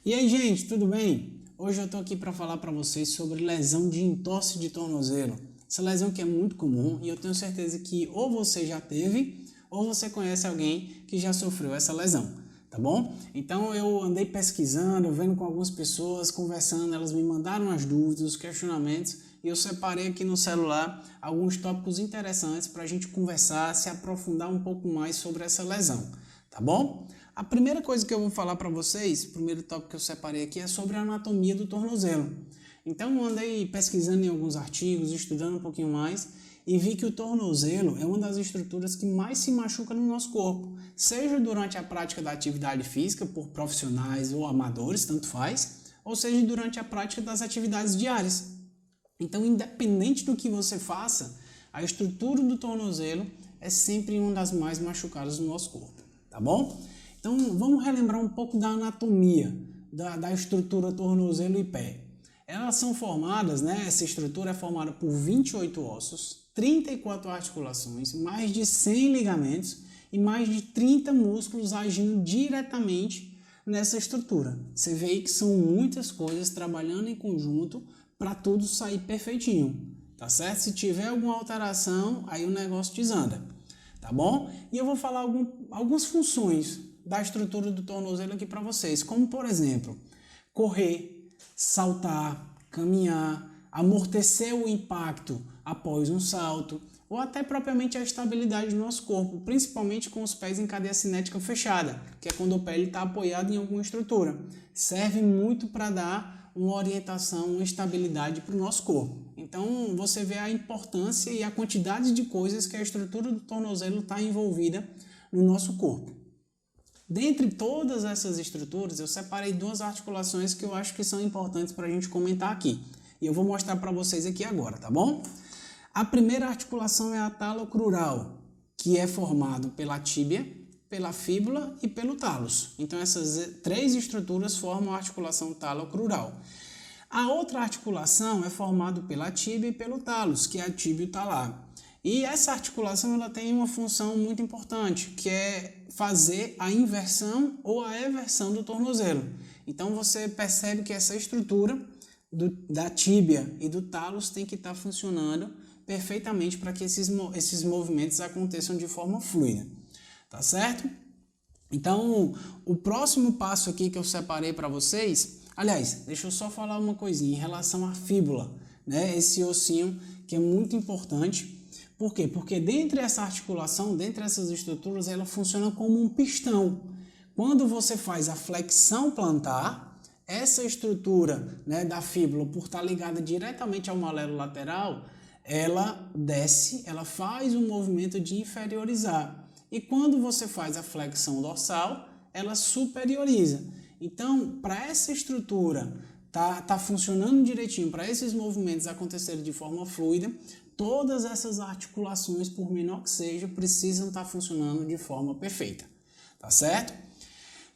E aí, gente, tudo bem? Hoje eu tô aqui para falar para vocês sobre lesão de entorse de tornozelo. Essa lesão que é muito comum e eu tenho certeza que ou você já teve ou você conhece alguém que já sofreu essa lesão, tá bom? Então eu andei pesquisando, vendo com algumas pessoas, conversando, elas me mandaram as dúvidas, os questionamentos e eu separei aqui no celular alguns tópicos interessantes para a gente conversar, se aprofundar um pouco mais sobre essa lesão, tá bom? A primeira coisa que eu vou falar para vocês, o primeiro tópico que eu separei aqui é sobre a anatomia do tornozelo. Então eu andei pesquisando em alguns artigos, estudando um pouquinho mais e vi que o tornozelo é uma das estruturas que mais se machuca no nosso corpo, seja durante a prática da atividade física por profissionais ou amadores, tanto faz, ou seja durante a prática das atividades diárias. Então, independente do que você faça, a estrutura do tornozelo é sempre uma das mais machucadas do nosso corpo, tá bom? Então, vamos relembrar um pouco da anatomia da estrutura tornozelo e pé. Elas são formadas, essa estrutura é formada por 28 ossos, 34 articulações, mais de 100 ligamentos e mais de 30 músculos agindo diretamente nessa estrutura. Você vê aí que são muitas coisas trabalhando em conjunto para tudo sair perfeitinho, tá certo? Se tiver alguma alteração, aí o negócio desanda, tá bom? E eu vou falar algumas funções da estrutura do tornozelo aqui para vocês, como por exemplo, correr, saltar, caminhar, amortecer o impacto após um salto, ou até propriamente a estabilidade do nosso corpo, principalmente com os pés em cadeia cinética fechada, que é quando o pé está apoiado em alguma estrutura. Serve muito para dar uma orientação, uma estabilidade para o nosso corpo. Então você vê a importância e a quantidade de coisas que a estrutura do tornozelo está envolvida no nosso corpo. Dentre todas essas estruturas, eu separei duas articulações que eu acho que são importantes para a gente comentar aqui. E eu vou mostrar para vocês aqui agora, tá bom? A primeira articulação é a talocrural, que é formado pela tíbia, pela fíbula e pelo talos. Então essas três estruturas formam a articulação talocrural. A outra articulação é formada pela tíbia e pelo talos, que é a tíbio talar. E essa articulação ela tem uma função muito importante, que é fazer a inversão ou a eversão do tornozelo. Então você percebe que essa estrutura da tíbia e do talos tem que estar funcionando perfeitamente para que esses movimentos aconteçam de forma fluida. Tá certo? Então, o próximo passo aqui que eu separei para vocês, aliás, deixa eu só falar uma coisinha em relação à fíbula, esse ossinho que é muito importante. Por quê? Porque dentro dessa articulação, dentro dessas estruturas, ela funciona como um pistão. Quando você faz a flexão plantar, essa estrutura da fíbula, por estar ligada diretamente ao malelo lateral, ela desce, ela faz um movimento de inferiorizar. E quando você faz a flexão dorsal, ela superioriza. Então, para essa estrutura tá funcionando direitinho, para esses movimentos acontecerem de forma fluida, todas essas articulações, por menor que seja, precisam estar funcionando de forma perfeita, tá certo?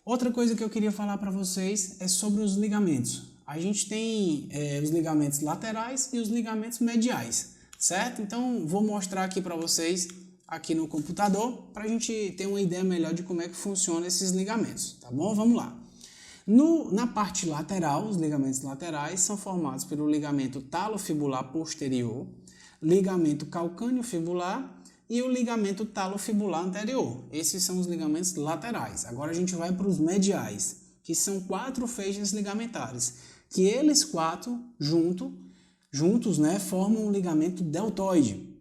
Outra coisa que eu queria falar para vocês é sobre os ligamentos. A gente tem os ligamentos laterais e os ligamentos mediais, certo? Então, vou mostrar aqui para vocês, aqui no computador, para a gente ter uma ideia melhor de como é que funcionam esses ligamentos, tá bom? Vamos lá. Na parte lateral, os ligamentos laterais são formados pelo ligamento talofibular posterior, ligamento calcâneo fibular e o ligamento talofibular anterior. Esses são os ligamentos laterais. Agora a gente vai para os mediais, que são 4 feixes ligamentares, que eles 4 juntos, formam um ligamento deltoide.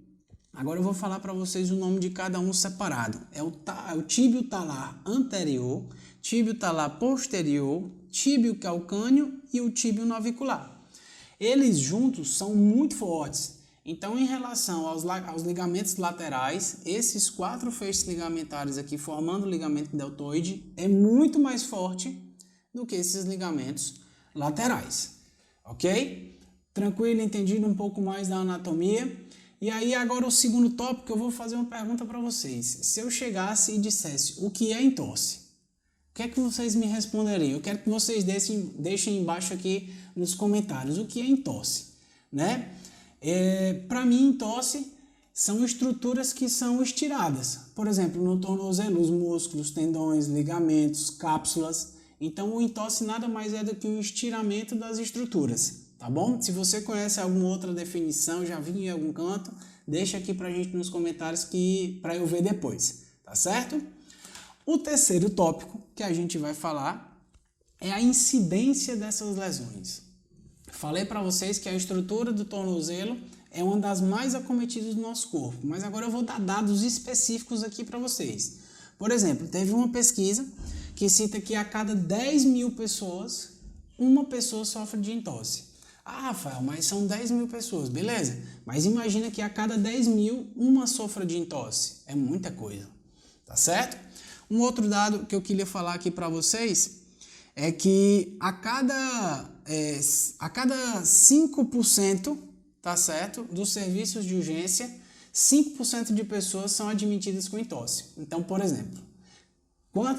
Agora eu vou falar para vocês o nome de cada um separado. É o tíbio talar anterior, tíbio talar posterior, tíbio calcâneo e o tíbio navicular. Eles juntos são muito fortes. Então, em relação aos ligamentos laterais, esses 4 feixes ligamentares aqui formando o ligamento deltoide é muito mais forte do que esses ligamentos laterais. Ok? Tranquilo, entendido um pouco mais da anatomia? E aí agora o segundo tópico, eu vou fazer uma pergunta para vocês. Se eu chegasse e dissesse o que é entorse, o que é que vocês me responderiam? Eu quero que vocês deixem embaixo aqui nos comentários o que é entorse, Para mim, entorse são estruturas que são estiradas. Por exemplo, no tornozelo, os músculos, tendões, ligamentos, cápsulas, Então, o entorse nada mais é do que um estiramento das estruturas, tá bom? Se você conhece alguma outra definição, já viu em algum canto, deixa aqui pra gente nos comentários para eu ver depois, tá certo? O terceiro tópico que a gente vai falar é a incidência dessas lesões. Falei para vocês que a estrutura do tornozelo é uma das mais acometidas do nosso corpo, mas agora eu vou dar dados específicos aqui para vocês. Por exemplo, teve uma pesquisa que cita que a cada 10 mil pessoas, uma pessoa sofre de entorse. Ah, Rafael, mas são 10 mil pessoas, beleza. Mas imagina que a cada 10 mil, uma sofra de entorse. É muita coisa, tá certo? Um outro dado que eu queria falar aqui para vocês é que a cada 5%, tá certo, dos serviços de urgência, 5% de pessoas são admitidas com entorse. Então, por exemplo,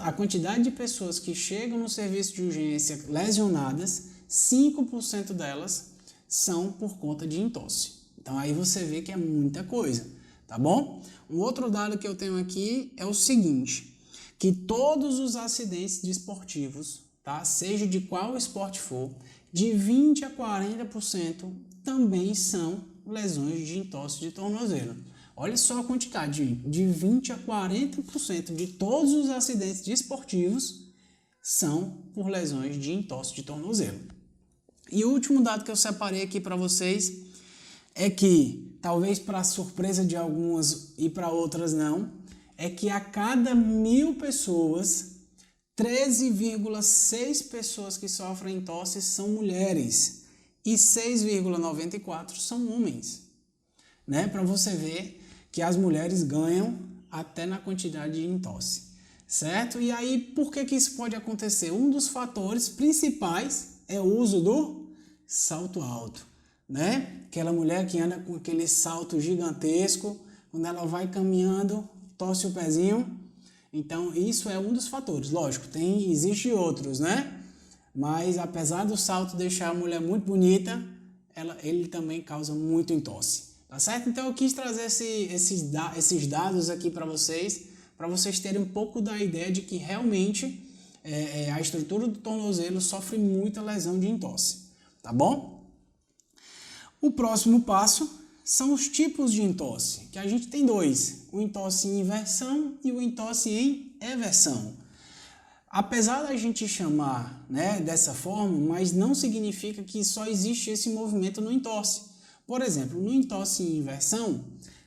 a quantidade de pessoas que chegam no serviço de urgência lesionadas, 5% delas são por conta de entorse. Então aí você vê que é muita coisa, tá bom? Um outro dado que eu tenho aqui é o seguinte, que todos os acidentes desportivos, tá? Seja de qual esporte for, de 20 a 40% também são lesões de entorse de tornozelo. Olha só a quantidade, de 20 a 40% de todos os acidentes desportivos são por lesões de entorse de tornozelo. E o último dado que eu separei aqui para vocês é que, talvez para surpresa de algumas e para outras não, é que a cada 1.000 pessoas, 13,6 pessoas que sofrem entorse são mulheres e 6,94 são homens. Né? Para você ver que as mulheres ganham até na quantidade de entorse, certo? E aí, por que isso pode acontecer? Um dos fatores principais é o uso do salto alto, né? Aquela mulher que anda com aquele salto gigantesco, quando ela vai caminhando, torce o pezinho. Então, isso é um dos fatores. Lógico, existe outros, né? Mas, apesar do salto deixar a mulher muito bonita, ele também causa muito entorse. Tá certo? Então eu quis trazer esses dados aqui para vocês terem um pouco da ideia de que realmente a estrutura do tornozelo sofre muita lesão de entorse. Tá bom? O próximo passo são os tipos de entorse, que a gente tem dois, o entorse em inversão e o entorse em eversão. Apesar da gente chamar, né, dessa forma, mas não significa que só existe esse movimento no entorse. Por exemplo, no entorse em inversão,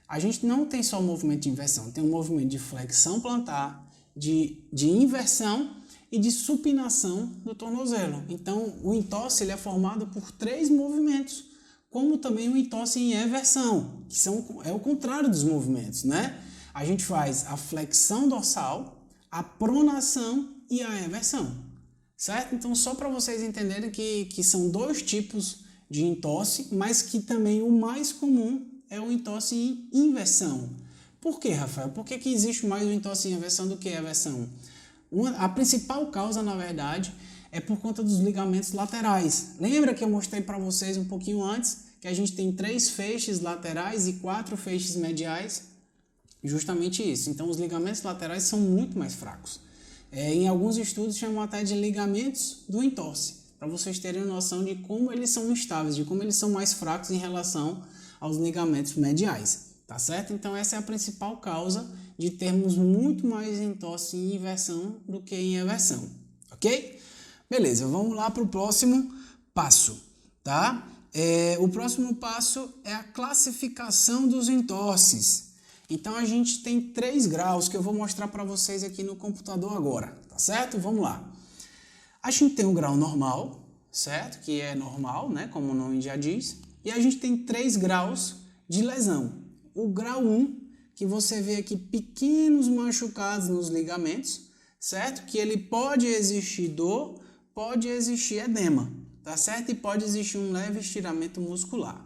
a gente não tem só o movimento de inversão, tem um movimento de flexão plantar, de inversão e de supinação do tornozelo. Então, o entorse ele é formado por 3 movimentos, como também o entorse em eversão, que é o contrário dos movimentos, né? A gente faz a flexão dorsal, a pronação e a eversão, certo? Então, só para vocês entenderem que são 2 tipos de entorse, mas que também o mais comum é o entorse em inversão. Por que, Rafael? Por que existe mais o entorse em inversão do que a eversão? A principal causa, na verdade, é por conta dos ligamentos laterais. Lembra que eu mostrei para vocês um pouquinho antes que a gente tem 3 feixes laterais e 4 feixes mediais? Justamente isso. Então, os ligamentos laterais são muito mais fracos. Em alguns estudos chamam até de ligamentos do entorse, para vocês terem noção de como eles são instáveis, de como eles são mais fracos em relação aos ligamentos mediais, tá certo? Então essa é a principal causa de termos muito mais entorse em inversão do que em eversão, ok? Beleza, vamos lá para o próximo passo, tá? O próximo passo é a classificação dos entorses. Então a gente tem 3 graus que eu vou mostrar para vocês aqui no computador agora, tá certo? Vamos lá. A gente tem o grau normal, certo? Que é normal, né? Como o nome já diz. E a gente tem 3 graus de lesão. O grau 1, que você vê aqui pequenos machucados nos ligamentos, certo? Que ele pode existir dor, pode existir edema, tá certo? E pode existir um leve estiramento muscular.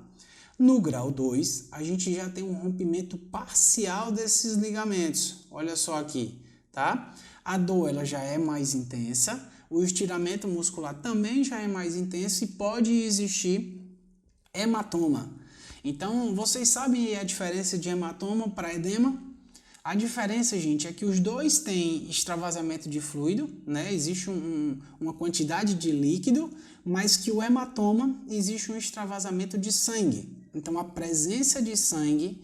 No grau 2, a gente já tem um rompimento parcial desses ligamentos. Olha só aqui, tá? A dor ela já é mais intensa. O estiramento muscular também já é mais intenso e pode existir hematoma. Então, vocês sabem a diferença de hematoma para edema? A diferença, gente, é que os dois têm extravasamento de fluido, né? Existe uma quantidade de líquido, mas que o hematoma existe um extravasamento de sangue. Então, a presença de sangue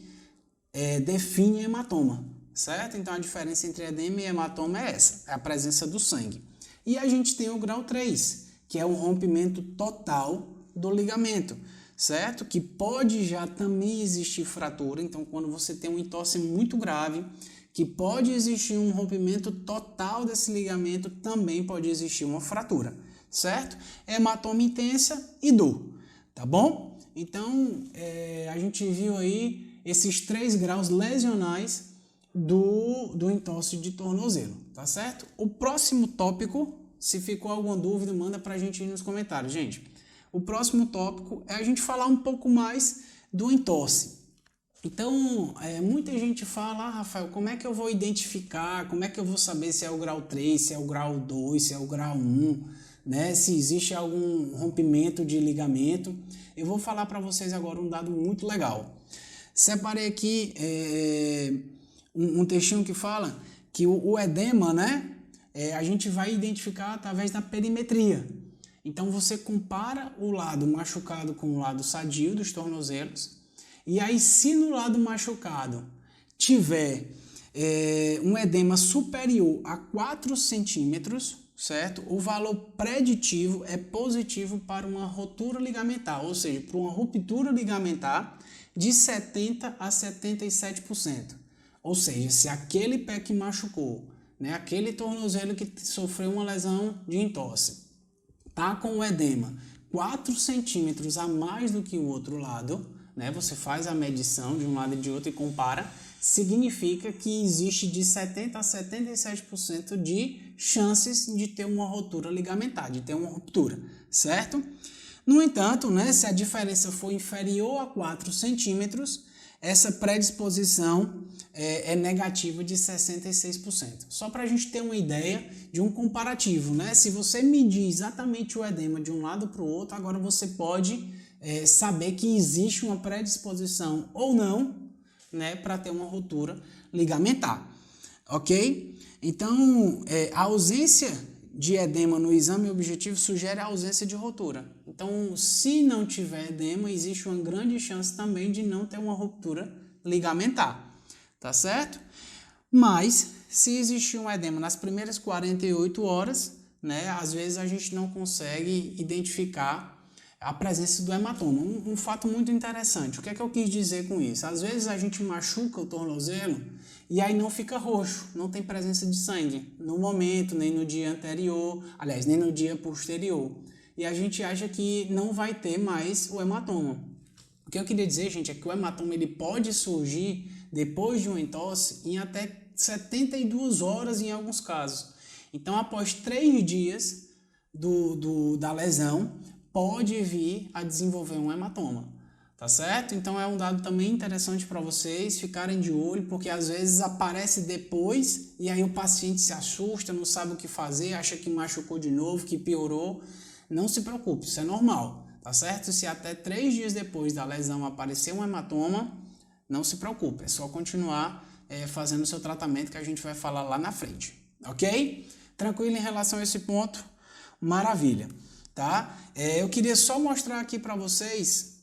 define hematoma, certo? Então, a diferença entre edema e hematoma é essa, é a presença do sangue. E a gente tem o grau 3, que é o rompimento total do ligamento, certo? Que pode já também existir fratura, então quando você tem uma entorse muito grave, que pode existir um rompimento total desse ligamento, também pode existir uma fratura, certo? Hematoma intensa e dor, tá bom? Então, a gente viu aí esses 3 graus lesionais do entorse de tornozelo, tá certo? O próximo tópico, se ficou alguma dúvida, manda pra gente aí nos comentários, gente. O próximo tópico é a gente falar um pouco mais do entorse. Então, muita gente fala, Rafael, como é que eu vou identificar, como é que eu vou saber se é o grau 3, se é o grau 2, se é o grau 1, né? Se existe algum rompimento de ligamento. Eu vou falar para vocês agora um dado muito legal. Separei aqui um textinho que fala que o edema, né? A gente vai identificar através da perimetria. Então você compara o lado machucado com o lado sadio dos tornozelos, e aí se no lado machucado tiver um edema superior a 4 centímetros, certo? O valor preditivo é positivo para uma rotura ligamentar, ou seja, para uma ruptura ligamentar de 70% a 77%. Ou seja, se aquele pé que machucou, né, aquele tornozelo que sofreu uma lesão de entorse, tá com o edema 4 centímetros a mais do que o outro lado, né, você faz a medição de um lado e de outro e compara, significa que existe de 70% a 77% de chances de ter uma rotura ligamentar, de ter uma ruptura, certo? No entanto, né, se a diferença for inferior a 4 centímetros, essa predisposição é negativa de 66%. Só para a gente ter uma ideia de um comparativo, né? Se você medir exatamente o edema de um lado para o outro, agora você pode saber que existe uma predisposição ou não, né, para ter uma ruptura ligamentar, ok? Então, a ausência de edema no exame objetivo sugere a ausência de ruptura. Então, se não tiver edema, existe uma grande chance também de não ter uma ruptura ligamentar, tá certo? Mas, se existir um edema nas primeiras 48 horas, né, às vezes a gente não consegue identificar a presença do hematoma. Um fato muito interessante. O que é que eu quis dizer com isso? Às vezes a gente machuca o tornozelo e aí não fica roxo, não tem presença de sangue no momento, nem no dia anterior, aliás, nem no dia posterior. E a gente acha que não vai ter mais o hematoma. O que eu queria dizer, gente, é que o hematoma ele pode surgir depois de uma entorse em até 72 horas em alguns casos. Então, após 3 dias da lesão, pode vir a desenvolver um hematoma, tá certo? Então é um dado também interessante para vocês ficarem de olho, porque às vezes aparece depois e aí o paciente se assusta, não sabe o que fazer, acha que machucou de novo, que piorou. Não se preocupe, isso é normal, tá certo? Se até 3 dias depois da lesão aparecer um hematoma, não se preocupe, é só continuar fazendo o seu tratamento que a gente vai falar lá na frente, ok? Tranquilo em relação a esse ponto? Maravilha! Tá? Eu queria só mostrar aqui para vocês,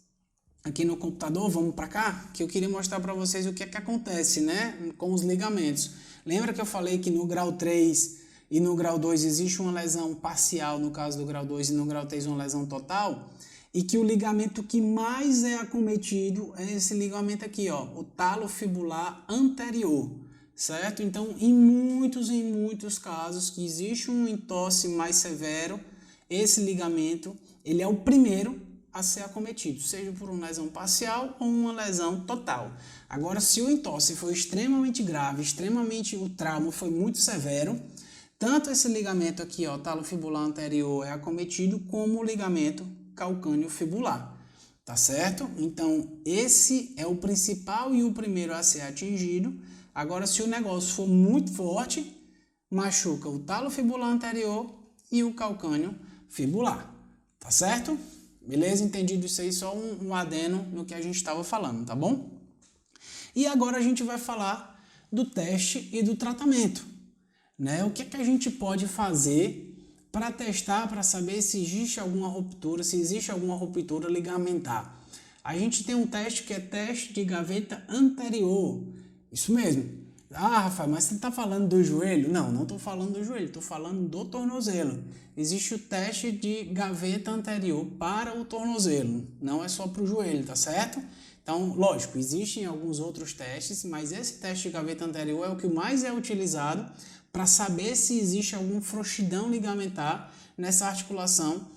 aqui no computador, vamos para cá, que eu queria mostrar para vocês o que é que acontece, né, com os ligamentos. Lembra que eu falei que no grau 3 e no grau 2 existe uma lesão parcial, no caso do grau 2, e no grau 3 uma lesão total? E que o ligamento que mais é acometido é esse ligamento aqui, ó, o talo fibular anterior, certo? Então, em muitos casos que existe um entorse mais severo, esse ligamento, ele é o primeiro a ser acometido, seja por uma lesão parcial ou uma lesão total. Agora, se o entorse foi extremamente grave, o trauma foi muito severo, tanto esse ligamento aqui, ó, talo fibular anterior é acometido, como o ligamento calcâneo fibular, tá certo? Então, esse é o principal e o primeiro a ser atingido. Agora, se o negócio for muito forte, machuca o talo fibular anterior e o calcâneo fibular, tá certo? Beleza? Entendido isso aí, só um adeno no que a gente estava falando, tá bom? E agora a gente vai falar do teste e do tratamento, né? O que é que a gente pode fazer para testar, para saber se existe alguma ruptura, se existe alguma ruptura ligamentar? A gente tem um teste que é teste de gaveta anterior. Isso mesmo. Ah, Rafael, mas você está falando do joelho? Não, não estou falando do joelho, estou falando do tornozelo. Existe o teste de gaveta anterior para o tornozelo, não é só para o joelho, tá certo? Então, lógico, existem alguns outros testes, mas esse teste de gaveta anterior é o que mais é utilizado para saber se existe alguma frouxidão ligamentar nessa articulação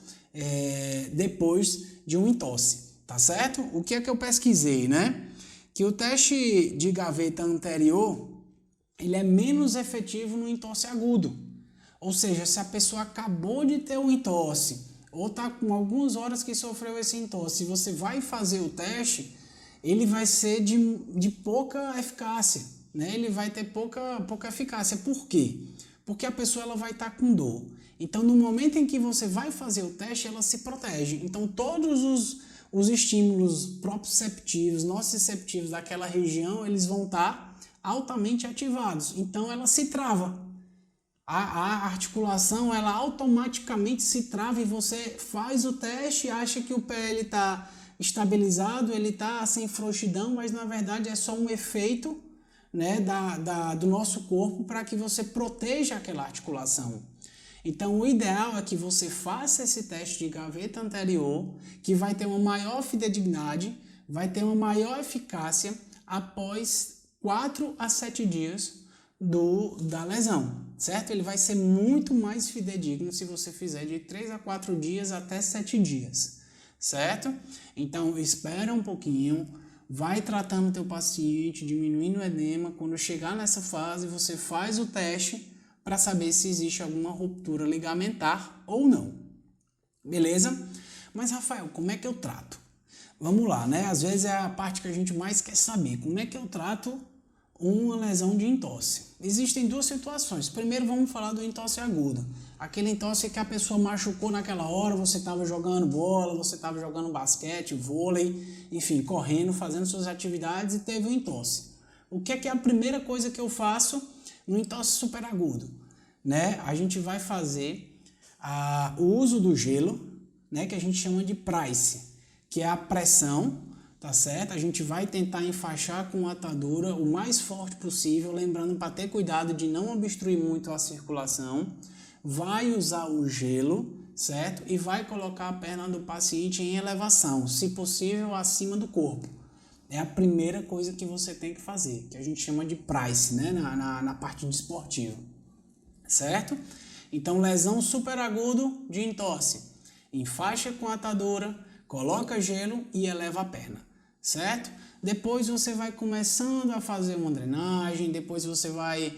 depois de um entorse, tá certo? O que é que eu pesquisei, né? Que o teste de gaveta anterior, ele é menos efetivo no entorse agudo. Ou seja, se a pessoa acabou de ter um entorse, ou está com algumas horas que sofreu esse entorse, e você vai fazer o teste, ele vai ser de pouca eficácia, né? Ele vai ter pouca eficácia. Por quê? Porque a pessoa ela vai estar com dor. Então, no momento em que você vai fazer o teste, ela se protege. Então, todos os estímulos proprioceptivos, nociceptivos daquela região, eles vão estar altamente ativados. Então, ela se trava. A articulação, ela automaticamente se trava e você faz o teste, acha que o pé está estabilizado, ele está sem frouxidão, mas na verdade é só um efeito, né, do nosso corpo para que você proteja aquela articulação. Então, o ideal é que você faça esse teste de gaveta anterior, que vai ter uma maior fidedignidade, vai ter uma maior eficácia após 4 a 7 dias da lesão, certo? Ele vai ser muito mais fidedigno se você fizer de 3 a 4 dias até 7 dias, certo? Então, espera um pouquinho, vai tratando o teu paciente, diminuindo o edema. Quando chegar nessa fase, você faz o teste para saber se existe alguma ruptura ligamentar ou não. Beleza? Mas, Rafael, como é que eu trato? Vamos lá, né? Às vezes é a parte que a gente mais quer saber. Como é que eu trato uma lesão de entorse? Existem duas situações. Primeiro, vamos falar do entorse agudo. Aquele entorse que a pessoa machucou naquela hora, você estava jogando bola, você estava jogando basquete, vôlei, enfim, correndo, fazendo suas atividades e teve um entorse. O que é a primeira coisa que eu faço no entorse superagudo? Né? A gente vai fazer o uso do gelo, né, que a gente chama de price, que é a pressão, tá certo? A gente vai tentar enfaixar com a atadura o mais forte possível, lembrando para ter cuidado de não obstruir muito a circulação. Vai usar o gelo, certo? E vai colocar a perna do paciente em elevação, se possível acima do corpo. É a primeira coisa que você tem que fazer, que a gente chama de price, né? na parte desportiva, certo? Então, lesão superagudo de entorse. Enfaixa com a atadura, coloca gelo e eleva a perna, certo? Depois você vai começando a fazer uma drenagem, depois você vai,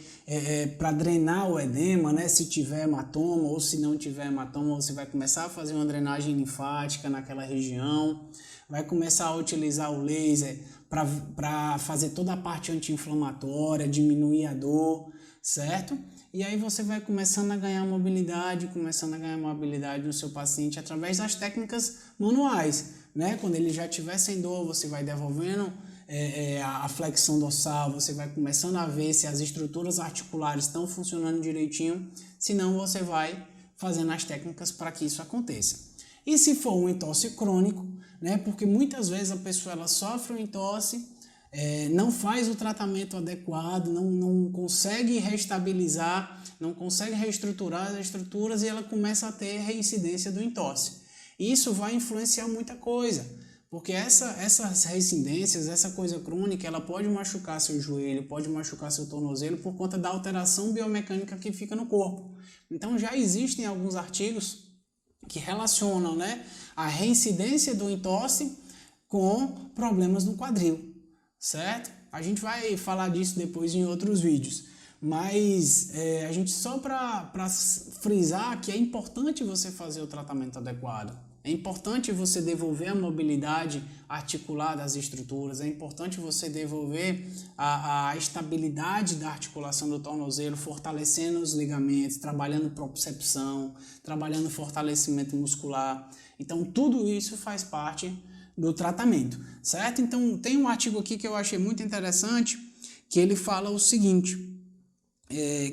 para drenar o edema, né? Se tiver hematoma ou se não tiver hematoma, você vai começar a fazer uma drenagem linfática naquela região, vai começar a utilizar o laser para fazer toda a parte anti-inflamatória, diminuir a dor, certo? E aí você vai começando a ganhar mobilidade no seu paciente através das técnicas manuais, né? Quando ele já estiver sem dor, você vai devolvendo a flexão dorsal, você vai começando a ver se as estruturas articulares estão funcionando direitinho, senão você vai fazendo as técnicas para que isso aconteça. E se for um entorse crônico, né? Porque muitas vezes a pessoa ela sofre um entorse, não faz o tratamento adequado, não consegue restabilizar, não consegue reestruturar as estruturas e ela começa a ter reincidência do entorse. Isso vai influenciar muita coisa, porque essas reincidências, essa coisa crônica, ela pode machucar seu joelho, pode machucar seu tornozelo por conta da alteração biomecânica que fica no corpo. Então já existem alguns artigos que relacionam, né, a reincidência do entorse com problemas no quadril, certo? A gente vai falar disso depois em outros vídeos, mas a gente só para frisar que é importante você fazer o tratamento adequado. É importante você devolver a mobilidade articular das estruturas, é importante você devolver a estabilidade da articulação do tornozelo, fortalecendo os ligamentos, trabalhando propriocepção, trabalhando fortalecimento muscular. Então, tudo isso faz parte do tratamento, certo? Então, tem um artigo aqui que eu achei muito interessante, que ele fala o seguinte,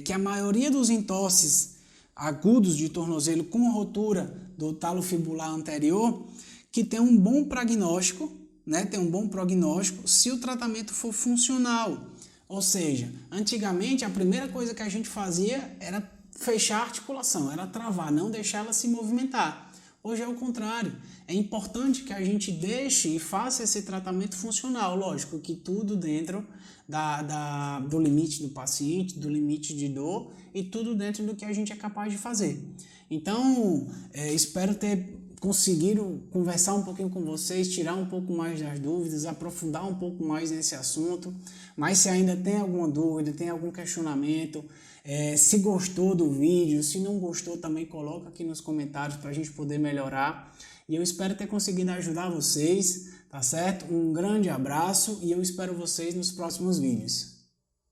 que a maioria dos entorses agudos de tornozelo com rotura do talo fibular anterior, que tem um bom prognóstico, né? Tem um bom prognóstico se o tratamento for funcional. Ou seja, antigamente a primeira coisa que a gente fazia era fechar a articulação, era travar, não deixar ela se movimentar. Hoje é o contrário. É importante que a gente deixe e faça esse tratamento funcional. Lógico que tudo dentro do limite do paciente, do limite de dor e tudo dentro do que a gente é capaz de fazer. Então, espero ter conseguido conversar um pouquinho com vocês, tirar um pouco mais das dúvidas, aprofundar um pouco mais nesse assunto. Mas se ainda tem alguma dúvida, tem algum questionamento, se gostou do vídeo, se não gostou também coloca aqui nos comentários para a gente poder melhorar. E eu espero ter conseguido ajudar vocês, tá certo? Um grande abraço e eu espero vocês nos próximos vídeos.